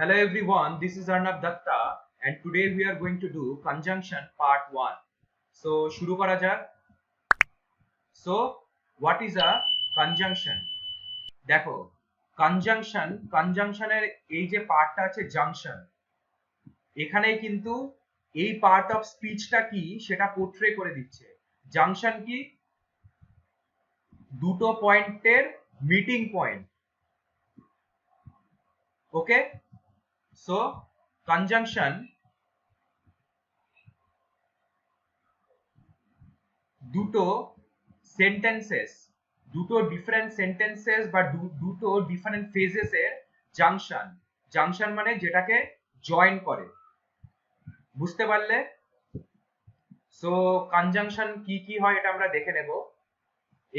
Hello everyone, this is Arnab Datta and today we are going to do conjunction part 1. So শুরু করা যাক। So what is a conjunction? দেখো কনজাংশনের এই যে পার্টটা আছে জাংশন, এখানেই কিন্তু এই পার্ট অফ স্পিচটা কি সেটা পোর্ট্রে করে দিচ্ছে। জাংশন কি? দুটো পয়েন্টের মিটিং পয়েন্ট। ওকে, সো কনজাংশন দুটো সেন্টেন্সেস, দুটো ডিফারেন্ট সেন্টেন্সেস বা দুটো ডিফারেন্ট ফেজেস এর জাংশন। জাংশন মানে যেটাকে জয়েন করে, বুঝতে পারলে? সো কনজাংশন কি কি হয় এটা আমরা দেখে নেব।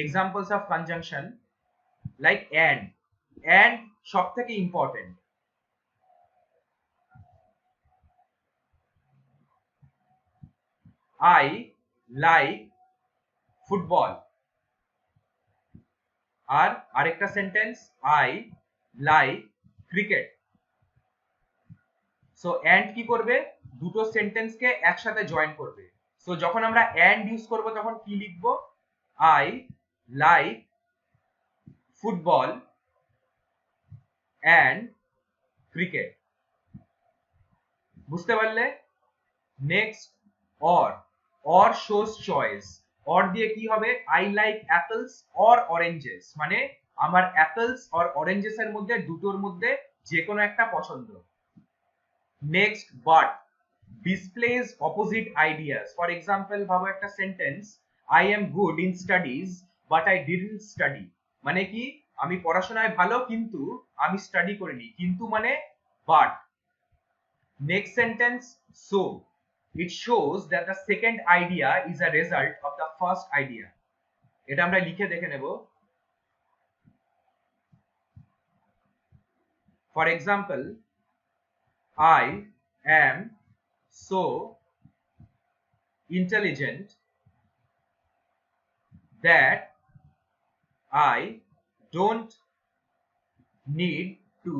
Examples of conjunction like and. And সব থেকে ইম্পর্টেন্ট। I like football. আর আরেকটা sentence I like cricket. So and কি করবে? দুটো সেন্টেন্সকে একসাথে জয়েন করবে। সো যখন আমরা এন্ড ইউজ করব তখন কি লিখব? I like football and cricket. বুঝতে পারলে? Next or shows choice. Or দিয়ে কি হবে? I like apples or oranges, মানে আমার অ্যাপলস অর অরেঞ্জেস এর মধ্যে দুটোর মধ্যে যে কোনো একটা পছন্দ। Next but displays opposite ideas. For example, ভাবো একটা sentence, I am good in studies but I didn't study। মানে কি? আমি পড়াশোনায় ভালো কিন্তু আমি স্টাডি করিনি। কিন্তু মানে but। Next sentence so it shows that the second idea is a result of the first idea। এটা আমরা লিখে দেখে নেব। For example, I am so intelligent that I don't need to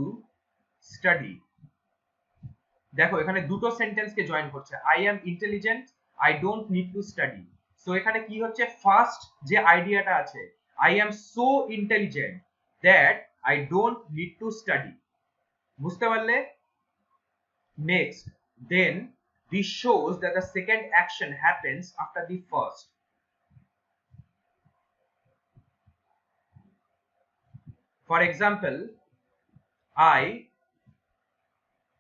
study। দেখো এখানে দুটো সেন্টেন্সকে জয়েন করছে, I am intelligent, I don't need to study. So এখানে কি হচ্ছে? ফার্স্ট যে আইডিয়াটা আছে, I am so intelligent that I don't need to study. বুঝতে পারলে? Next then this shows that the second action happens after the first। For example, I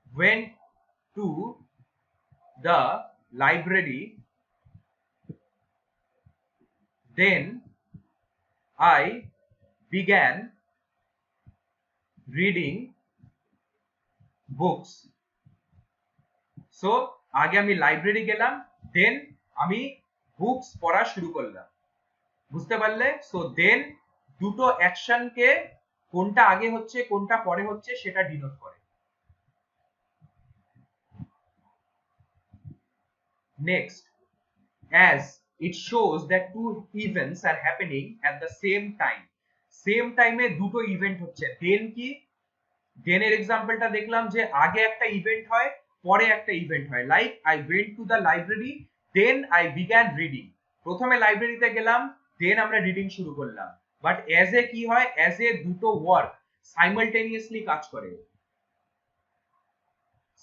went to the library, then I began reading books। So আগে আমি library গেলাম, দেন আমি books পড়া শুরু করলাম। বুঝতে পারলে? সো দেন দুটো অ্যাকশনকে কোনটা আগে হচ্ছে কোনটা পরে হচ্ছে সেটা ডিনোট করে। Next, as it shows that two events are happening at the same time। Same টাইমে দুটো ইভেন্ট হচ্ছে। দেন কি? দেনের এক্সাম্পলটা দেখলাম যে আগে একটা ইভেন্ট হয় পরে একটা ইভেন্ট হয়। Like I went to the library then I began reading. প্রথমে লাইব্রেরিতে গেলাম, দেন আমরা রিডিং শুরু করলাম। বাট অ্যাজ এ কি হয়? অ্যাজ এ দুটো ওয়ার্ক সাইমালটেনিয়াসলি কাজ করে।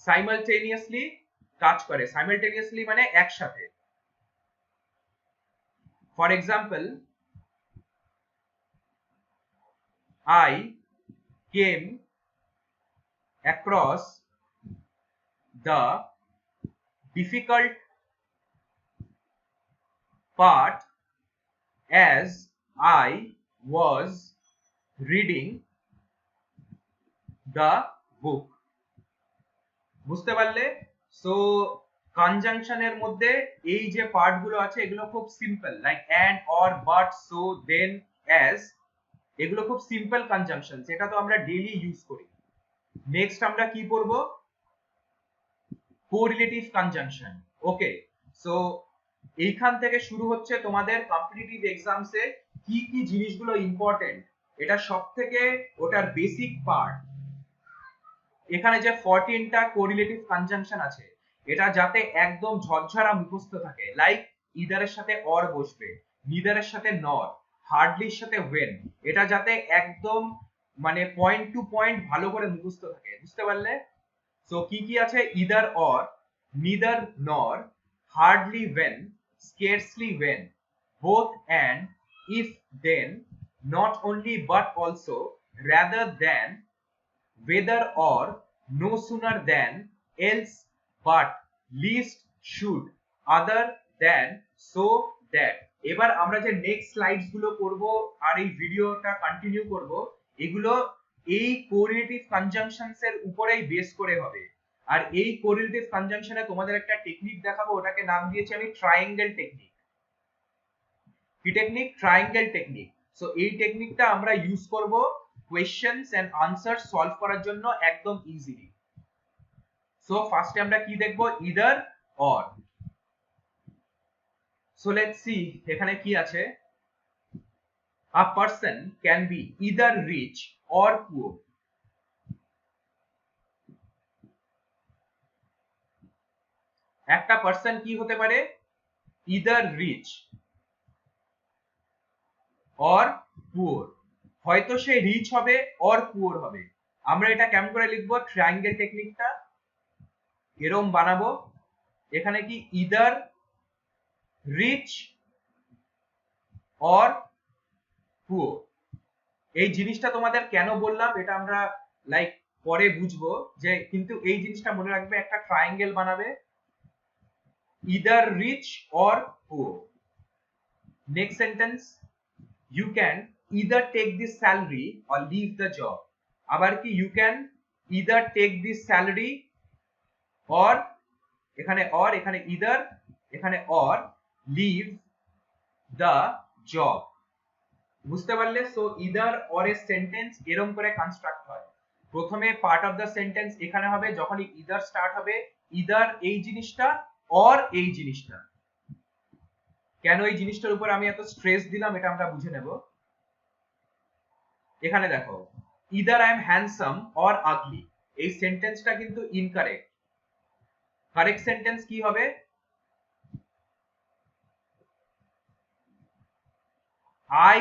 সাইমালটেনিয়াসলি কাজ করে। সাইমালটেনিয়াসলি মানে একসাথে। For example, I came across the difficult part as I was reading the book। বুঝতে পারলে? সো কনজাংশনের মধ্যে এই যে পার্ট গুলো আছে এগুলো খুব simple, like and, or, but, so, then, as. এগুলো খুব সিম্পল কনজাংশন, যেটা তো আমরা ডেইলি ইউজ করি। নেক্সট আমরা কি পড়ব? Correlative conjunction. ওকে, সো এইখান থেকে শুরু হচ্ছে তোমাদের কম্পিটিটিভ এক্সামসে কি কি জিনিসগুলো ইম্পর্টেন্ট, এটা সব থেকে ওটার বেসিক পার্ট। এখানে যে 14টা কোরিলেটিভ কনজাংশন আছে এটা যাতে একদম ঝরঝরা মুখস্থ থাকে, লাইক ইদারের সাথে অর বসবে, নিদারের সাথে নর, হার্ডলির সাথে ওয়েন, এটা যাতে একদম মানে পয়েন্ট টু পয়েন্ট ভালো করে মুখস্থ থাকে, বুঝতে পারলে? সো কি কি আছে? Either or, neither nor, hardly when, scarcely when, both and, if then, not only but also, rather than, whether or, no sooner than, else, but, least, should, other than, so that. এবার আমরা যে next slides গুলো করব আর এই ভিডিওটা continue করব, এগুলো এই কোরিলেটিভ কনজাংশনস এর উপরেই বেস করে হবে। আর এই কোরিলেটিভ কনজাংশনে তোমাদের একটা টেকনিক দেখাবো, ওটাকে নাম দিয়েছি আমি ট্রায়াঙ্গেল টেকনিক। কি টেকনিক? Triangle technique. সো এই টেকনিকটা আমরা ইউজ করব কোয়েশ্চেনস এন্ড আনসার সলভ করার জন্য একদম ইজিলি। সো ফার্স্টে আমরা কি দেখব? Either or. So let's see এখানে কি আছে। A person can be either rich or poor. একটা পারসন কি হতে পারে? Either rich or poor. হয়তো সে রিচ হবে অর পুয়ার হবে। আমরা এটা কেমন করে লিখবো? ট্রায়াঙ্গেল টেকনিকটা এরকম বানাবো, এখানে কি ইদার রিচ অর পুয়ার। এই জিনিসটা তোমাদের কেন বললাম এটা আমরা লাইক পরে বুঝবো, যে কিন্তু এই জিনিসটা মনে রাখবে, একটা ট্রায়াঙ্গেল বানাবে either rich or poor. Next sentence, you can either take this salary or leave the job. আবার কি you can either take this salary or, এখানে or, এখানে either, এখানে or, leave the job। বুঝতে পারলে? সো either or এর sentence এরকম করে কনস্ট্রাক্ট হয়। প্রথমে পার্ট অফ দ্য সেন্টেন্স এখানে হবে, যখনই either স্টার্ট হবে, either এই জিনিসটা or এই জিনিসটা। কেন এই জিনিসটার উপর আমি এত স্ট্রেস দিলাম এটা আমরা বুঝে নেব। এখানে দেখো, either I am handsome or ugly, এই সেন্টেন্সটা কিন্তু ইনকারেক্ট। কারেক্ট সেন্টেন্স কি হবে? I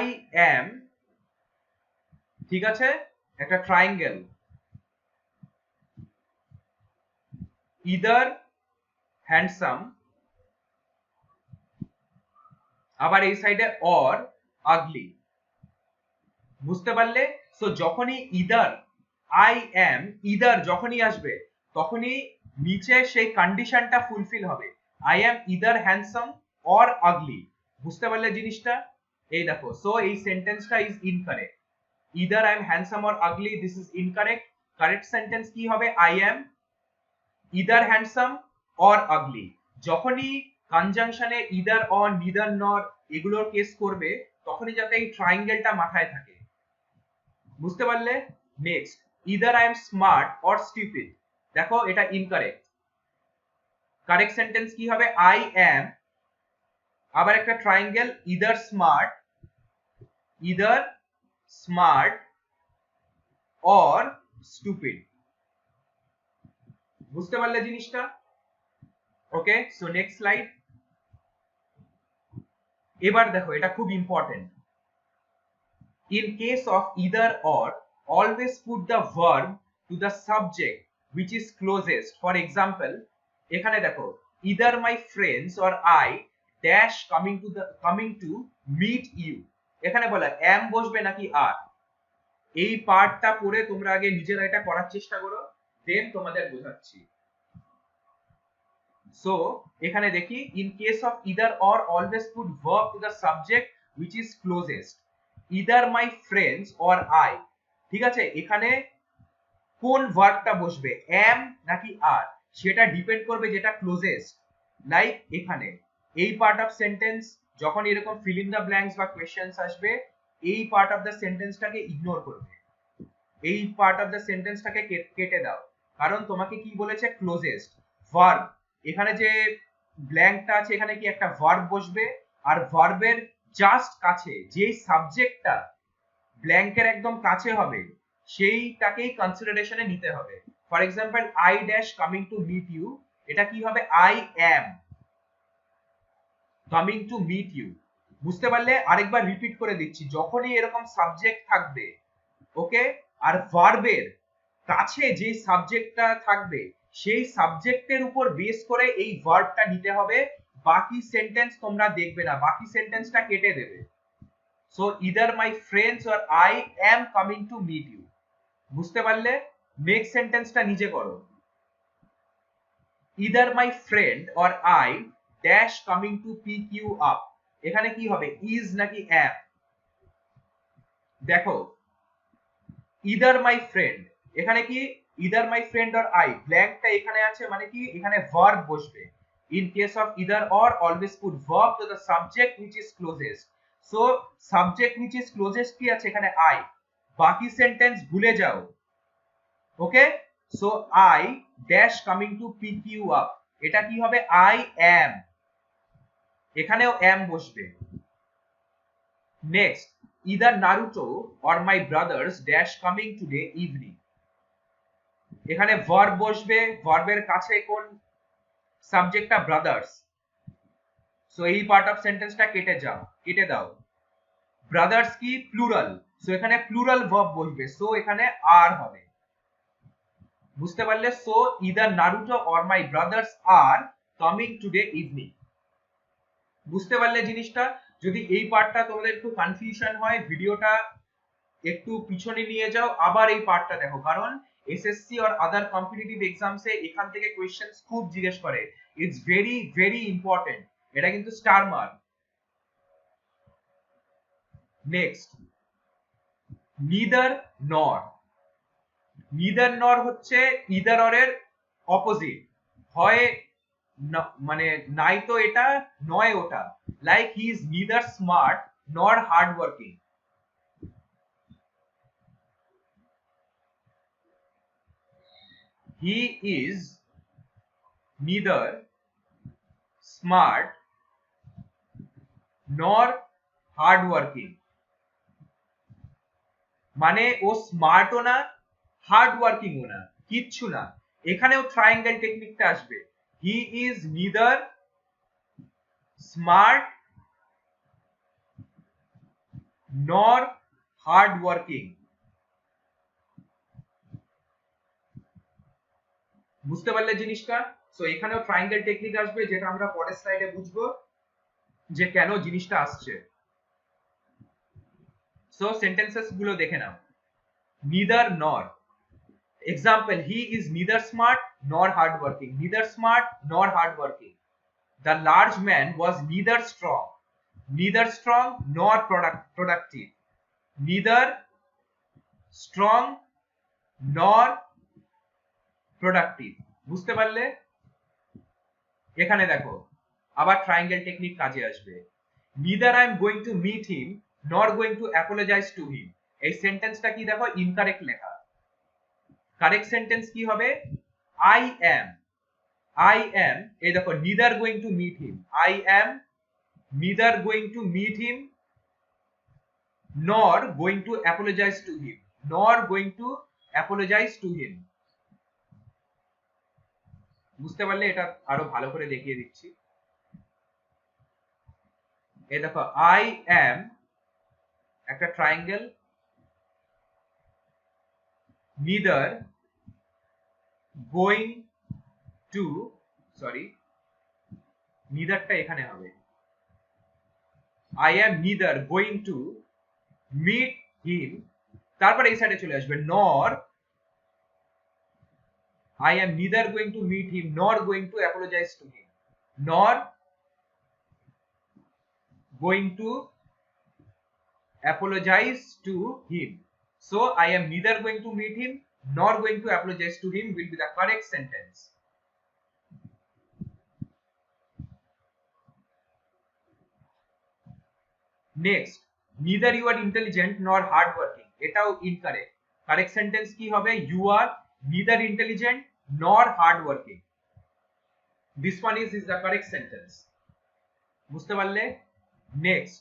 am, ঠিক আছে, একটা ট্রায়াঙ্গেল, either handsome, আবার এই সাইডে or ugly। বুঝতে পারলে? সো যখনই ইদার, আই এম, ইদার যখনই আসবে তখনই নিচে সেই কন্ডিশনটা ফুলফিল হবে, I am either handsome or ugly. বুঝতে পারলে জিনিসটা? এই দেখো, সো এই সেন্টেন্সটা is incorrect. Either I am handsome or ugly, this is incorrect. Correct sentence কি হবে? I am either handsome or ugly. যখনই কনজাংশনে ইদার অর, নিদার নর এগুলোর কেস করবে তখনই যাতে এই ট্রায়াঙ্গেলটা মাথায় থাকে। বুঝতে পারলে? Next, either I am smart or stupid, দেখো এটা ইনকারেক্ট। কারেক্ট সেন্টেন্স কি হবে? I am, আবার একটা triangle, either smart or stupid। বুঝতে পারলে জিনিসটা? Okay, so next slide. এবার দেখো এটা খুব important. In case of either or, always put the verb to the subject which is closest. For example, এখানে দেখো, either my friends or I dash coming to meet you, এখানে বলা am বসবে নাকি are। এই পার্টটা পড়ে তোমরা আগে নিজেরা এটা করার চেষ্টা করো, দেন তোমাদের বোঝাচ্ছি। সো এখানে দেখি, in case of either or, always put verb to the subject which is closest, either my friends or I। ঠিক আছে, এখানে কোন ভার্বটা বসবে, am নাকি are, সেটা ডিপেন্ড করবে যেটা ক্লোজেস্ট। লাইক এখানে এই পার্ট অফ সেন্টেন্স যখন এরকম ফিল ইন দ্য ব্ল্যাঙ্কস বা কোয়েশ্চেনস আসবে, এই পার্ট অফ দ্য সেন্টেন্সটাকে ইগনোর করবে, এই পার্ট অফ দ্য সেন্টেন্সটাকে কেটে দাও, কারণ তোমাকে কি বলেছে? Closest verb. এখানে যে ব্ল্যাঙ্কটা আছে এখানে কি একটা ভার্ব বসবে, আর ভার্বের জাস্ট কাছে যেই সাবজেক্টটা ব্ল্যাঙ্কের একদম কাছে হবে সেইটাকেই কনসিডারেশনে নিতে হবে। For example I dash coming to meet you, এটা কি হবে I am coming to meet you. বুঝতে পারলে? আরেকবার রিপিট করে দিচ্ছি, যখনই এরকম সাবজেক্ট থাকবে, ওকে, আর ভার্বের কাছে যে সাবজেক্টটা থাকবে সেই সাবজেক্টের উপর বেস করে এই ভার্বটা নিতে হবে, বাকি সেন্টেন্স তোমরা দেখবে না, বাকি সেন্টেন্সটা কেটে দেবে। So either my friends or I am coming to meet you. বুঝতে পারলে? নেক্সট সেন্টেন্সটা নিজে করো, either my friend or I dash coming to pick you up. এখানে কি হবে, ইজ নাকি অ্যাম? দেখো, ইদার মাই ফ্রেন্ড, এখানে কি either my friend or I, ব্ল্যাঙ্কটা এখানে আছে মানে কি এখানে ভার্ব বসবে। In case of either or always put verb to the subject which is closest. So subject which is closest কি আছে এখানে আই, বাকি সেন্টেন্স ভুলে যাও। Okay, so I dash coming to pick you up, এটা কি হবে আই অ্যাম, এখানেও অ্যাম বসবে। Next, either Naruto or my brothers dash coming today evening, এখানে ভার্ব বসবে, ভার্বের কাছে কোন সাবজেক্টটা ব্রাদার্স, সো এই পার্ট অফ সেন্টেন্সটা কেটে দাও। ব্রাদার্স কি প্লুরাল, সো এখানে প্লুরাল ভার্ব বসবে, সো এখানে আর হবে। বুঝতে পারলে? So either Naruto or my brothers are coming today evening। বুঝতে পারলে জিনিসটা? যদি এই পার্টটা তোমাদের একটু কনফিউশন হয়, ভিডিওটা একটু পিছনে নিয়ে যাও, আবার এই পার্টটা দেখো, কারণ এসএসসি আর আদার কম্পিটিটিভ এক্সামসে এখান থেকে কোয়েশ্চেন্স খুব জিজ্ঞেস করে, ইটস ভেরি ভেরি ইম্পর্টেন্ট, এটা কিন্তু স্টার মার্ক। নেক্সট, নিদার নর। নিদার নর হচ্ছে ইদার অর এর অপোজিট, হয় মানে নাই তো এটা নয় ওটা, like he is neither smart nor hard working. He is neither smart nor hard working, মানে ও স্মার্টও না হার্ড ওয়ার্কিংও না, কিচ্ছু না। এখানেও ট্রায়াঙ্গেল টেকনিকটা আসবে, হি is neither smart nor hard working. বুঝতে পারলে জিনিসটা? সো এখানেও ট্রায়াঙ্গেল টেকনিক আসবে, যেটা আমরা পরের স্লাইডে বুঝবো যে কেন জিনিসটা আসছে। সো সেন্টেন্সেস গুলো দেখে নাও, নিদার নর, example, he is neither smart nor hardworking, neither smart nor hardworking. The large man was neither strong nor productive, neither strong nor productive। বুঝতে পারলে? এখানে দেখো আবার ট্রায়াঙ্গেল টেকনিক কাজে আসবে, neither I am going to meet him nor going to apologize to him। এই সেন্টেন্সটা কি দেখো ইনকারেক্ট লেখা, কারেক্ট সেন্টেন্স কি হবে I am, এই দেখো neither going to meet him, I am neither going to meet him nor going to apologize to him, nor going to apologize to him। বুঝতে পারলে? এটা আরো ভালো করে দেখিয়ে দিচ্ছি, এই দেখো I am একটা triangle, neither going to, sorry neitherটা এখানে হবে, I am neither going to meet him, তারপর এই সাইডে চলে আসবে nor I am neither going to meet him nor going to apologize to him, nor going to apologize to him। So I am neither going to meet him nor going to apologize to him will be the correct sentence। Next, neither you are intelligent nor hard working, এটাও incorrect। correct sentence কি হবে, you are neither intelligent nor hard working, this one is the correct sentence। বুঝতে পারলে? Next,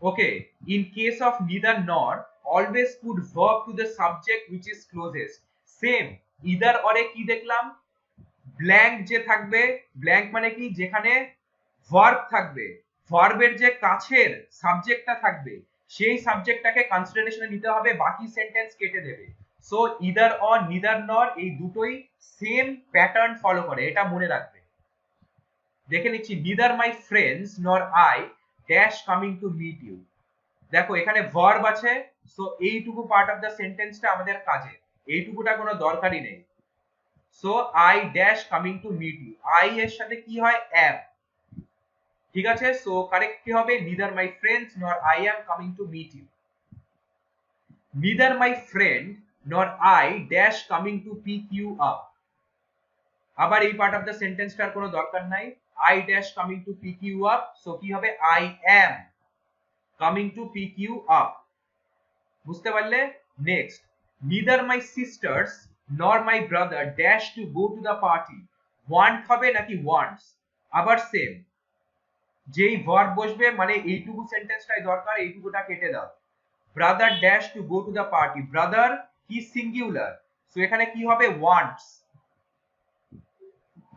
okay, in case of neither nor always put verb to the subject which is closest. Same either or এ কি দেখলাম, blank যে থাকবে, blank মানে কি, যেখানে verb থাকবে, ভার্বের যে কাছের সাবজেক্টটা থাকবে সেই সাবজেক্টটাকে কনসিডারেশনে নিতে হবে, বাকি সেন্টেন্স কেটে দেবে। সো ইদার অর নিদার নর এই দুটোই সেম প্যাটার্ন ফলো করে, এটা মনে রাখবে। দেখে নিচ্ছি, neither my friends nor I dash coming to meet you. দেখো এখানে ভার্ব আছে, সো এইটুকু পার্ট অফ দ্য সেন্টেন্সটা আমাদের কাজে, এইটুকুটা কোনো দরকারই নেই। So I dash coming to meet you, I এর সাথে কি হয়, অ্যাম, ঠিক আছে। সো কারেক্ট কি হবে, neither my friends nor I am coming to meet you. Neither my friend nor I dash coming to pick you up. আবার এই পার্ট অফ দ্য সেন্টেন্সটার কোনো দরকার নাই, I dash coming to pick you up, so কি হবে, I am coming to pick you up. বুঝতে পারলে? Next, neither my sisters nor my brother dash to go to the party. Want হবে নাকি ওয়ান্টস? আবার সেম, যেই verb বসবে মানে এইটুকু সেন্টেন্সটাই দরকার, এইটুকুটা কেটে দাও। Brother dash to go to the party, brother কি সিঙ্গুলার, সো এখানে কি হবে, ওয়ান্টস।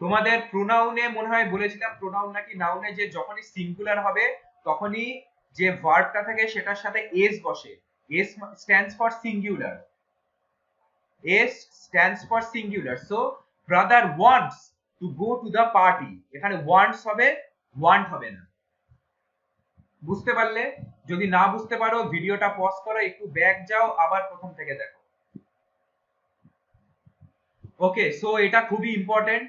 তোমাদের প্রোনাউনে মনে হয় বলেছিলাম, প্রোনাউন নাকি নাউনে, যে যখনই সিঙ্গুলার হবে তখনই যে ভার্বটা থাকে সেটার সাথে এস বসে। S stands for singular, S stands for singular. So brother wants to go to the party, এখানে ওয়ান্টস হবে, ওয়ান্ট হবে না। বুঝতে পারলে? যদি না বুঝতে পারো ভিডিওটা পজ করো, একটু ব্যাক যাও, আবার প্রথম থেকে দেখো। ওকে, সো এটা খুবই ইম্পর্টেন্ট,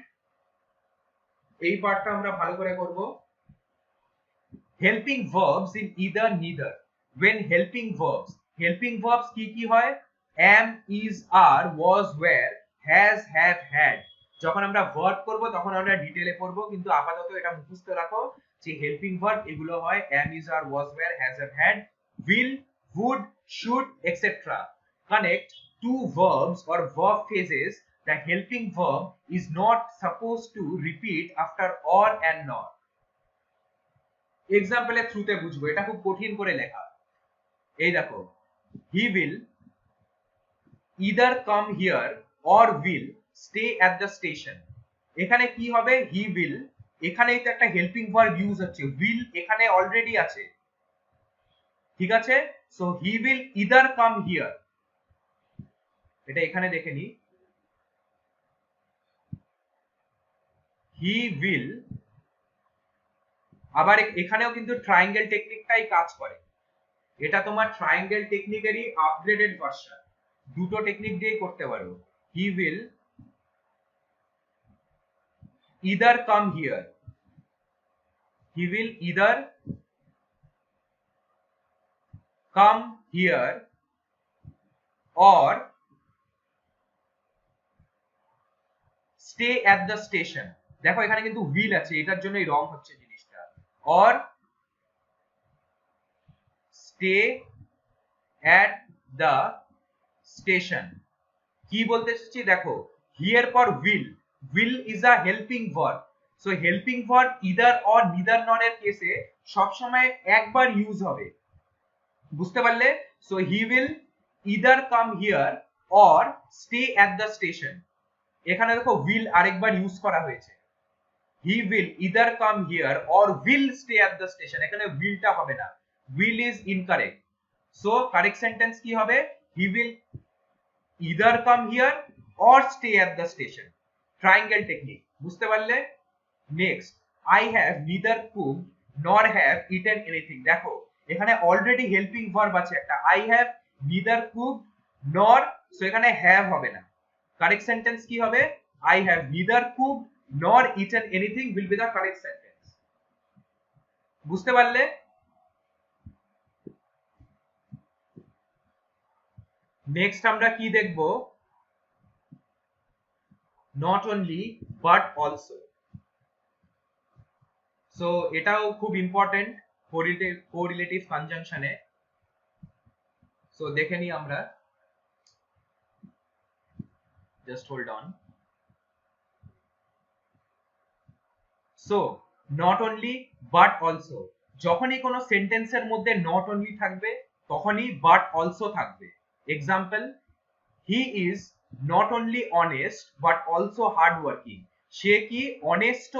এই পার্টটা আমরা ভালো করে করব। Helping verbs in either neither. when helping verbs কি কি হয়, am, is, are, was, were, has, have, had। যখন আমরা ভার্ব করব তখন আমরা ডিটেইলে পড়ব, কিন্তু আপাতত এটা মুখস্থ রাখো যে হেল্পিং ভার্ব এগুলো হয় am, is, are, was, were, has, have, had, will, would, should, etc. connect two verbs or verb phases. The helping verb is not supposed to repeat after or and not। এক্সাম্পলের থ্রুতে বুঝবো, এটা খুব কঠিন করে লেখা। এই দেখো, he will either come here or will stay at the station। এখানে কি হবে, he will, এখানেই তো একটা হেল্পিং ভার্ব ইউজ হচ্ছে, will এখানে অলরেডি আছে, ঠিক আছে। So he will either come here, এটা এখানে দেখে নি, he will, আবার এখানেও কিন্তু ট্রায়াঙ্গেল টেকনিকটাই কাজ করে, এটা তোমার ট্রায়াঙ্গেল টেকনিকেরই আপগ্রেডেড ভার্সন, দুটো টেকনিক দিয়ে করতে পারো। he will either come here, he will either come here or stay at the station। দেখো এখানে কিন্তু will আছে, এটার জন্যই রং হচ্ছে জিনিসটা, or stay at the station। কি বলতে এসেছি দেখো, here পর will is a helping verb, so helping verb either or neither nor এর কেসে সবসময় একবার ইউজ হবে। বুঝতে পারলে? so he will either come here or stay at the station। এখানে দেখো will আরেকবার ইউজ করা হয়েছে, he will either come here or will stay at the station, এখানে will টা হবে না, will is incorrect। so correct sentence কি হবে, he will either come here or stay at the station। triangle technique, বুঝতে পারলে? next, I have neither cooked nor have eaten anything। দেখো এখানে অলরেডি হেল্পিং ভার্ব আছে একটা, I have neither cooked nor, so এখানে have হবে না। correct sentence কি হবে, I have neither cooked nor eaten anything will be the correct sentence। বুঝতে পারলে? নেক্সট আমরা কি দেখব, not only but also। So এটাও খুব ইম্পর্টেন্ট কোরিলেটিভ কনজাংশনে। সো দেখে নি আমরা, just hold on. So not only but also, যখনই কোনো সেন্টেন্সের মধ্যে নট অনলি থাকবে তখনই বাট অলসো থাকবে। Example, he is not only honest but also hard working. সে কি অনেস্ট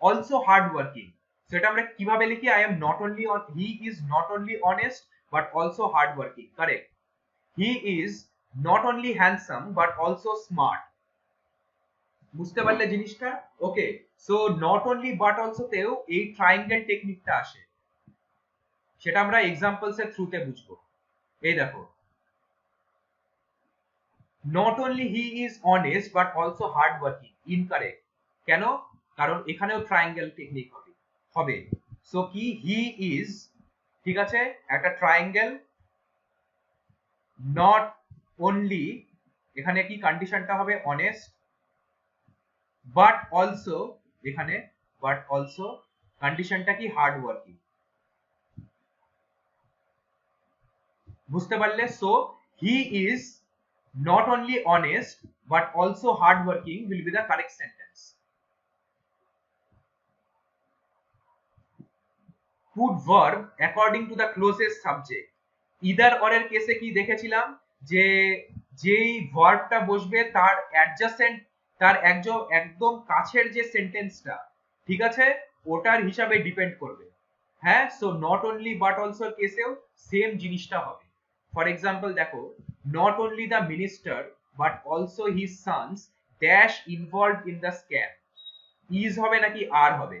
অলসো হার্ড ওয়ার্কিং। সেটা আমরা কিভাবে লিখি? I am not only, he is not only honest but also hard working. Correct. He is not only handsome but also smart. বুঝতে পারলে জিনিসটা? Okay, so not only but also তেও এই triangle টেকনিকটা আসে, সেটা আমরা এক্সাম্পলস এর থ্রুতে বুঝবো। এই দেখো, not only he is honest but also hard working, incorrect. কেন? কারণ এখানেও ট্রায়াঙ্গেল টেকনিক হবে। সো কি, হি ইজ, ঠিক আছে, একটা ট্রায়াঙ্গেল, নট অনলি, এখানে কি কন্ডিশনটা হবে? অনেস্ট, বাট অলসো, এখানে বাট অলসো কন্ডিশনটা কি? Hard working. বুঝতে পারলে? So he is not only honest but also hard working will be the correct sentence. Put verb according to the closest subject. either or এর কেসে কি দেখেছিলাম যে যেই ভার্বটা বসবে তার অ্যাডজাসেন্ট, তার একদম কাছের যে সেন্টেন্সটা, ঠিক আছে, ওটার হিসাবে ডিপেন্ড করবে। হ্যাঁ, so not only but also কেসেও সেম জিনিসটা হবে। ফর এক্সাম্পল দেখো, not only the minister but also his sons dash involved in the scam. is হবে নাকি আর হবে?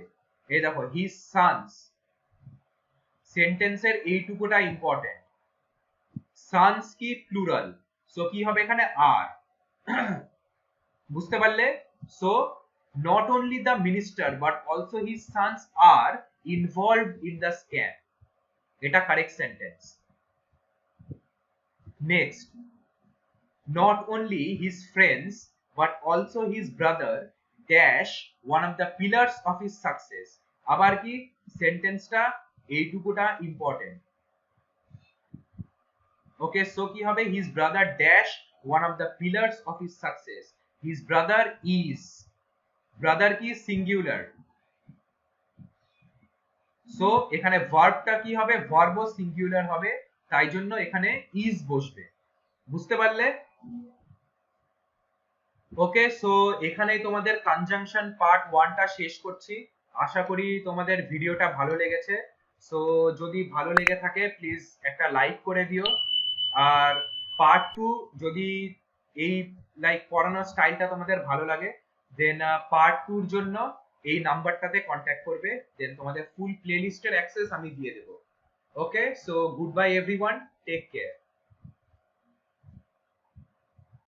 এই দেখো, his sons, সেন্টেন্সের এইটুকুটা ইম্পর্টেন্ট। sons কি প্লুরাল, সো কি হবে এখানে? আর। বুঝতে পারলে? So not only the minister but also his sons are involved in the scam, এটা correct sentence. Next, not only his friends but also his brother dash one of the pillars of his success. আবার কি সেন্টেন্সটা এইটুকুটা important. ওকে, so কি হবে? his brother dash one of the pillars of his success. his brother is, brother কি? Singular. So এখানে ভার্বটা কি হবে? ভার্বও singular হবে, তাই জন্য এখানে is বসবে। বুঝতে পারলে? ওকে, সো এখানেই তোমাদের কনজাংশন পার্ট 1 টা শেষ করছি। আশা করি তোমাদের ভিডিওটা ভালো লেগেছে। সো যদি ভালো লেগে থাকে প্লিজ একটা লাইক করে দিও। আর পার্ট 2, যদি এই লাইক পড়ানোর স্টাইলটা তোমাদের ভালো লাগে, দেন পার্ট 2 এর জন্য এই নাম্বারটাতে কন্ট্যাক্ট করবে, দেন তোমাদের ফুল প্লেলিস্টের অ্যাক্সেস আমি দিয়ে দেবো। Okay, so good bye everyone, take care.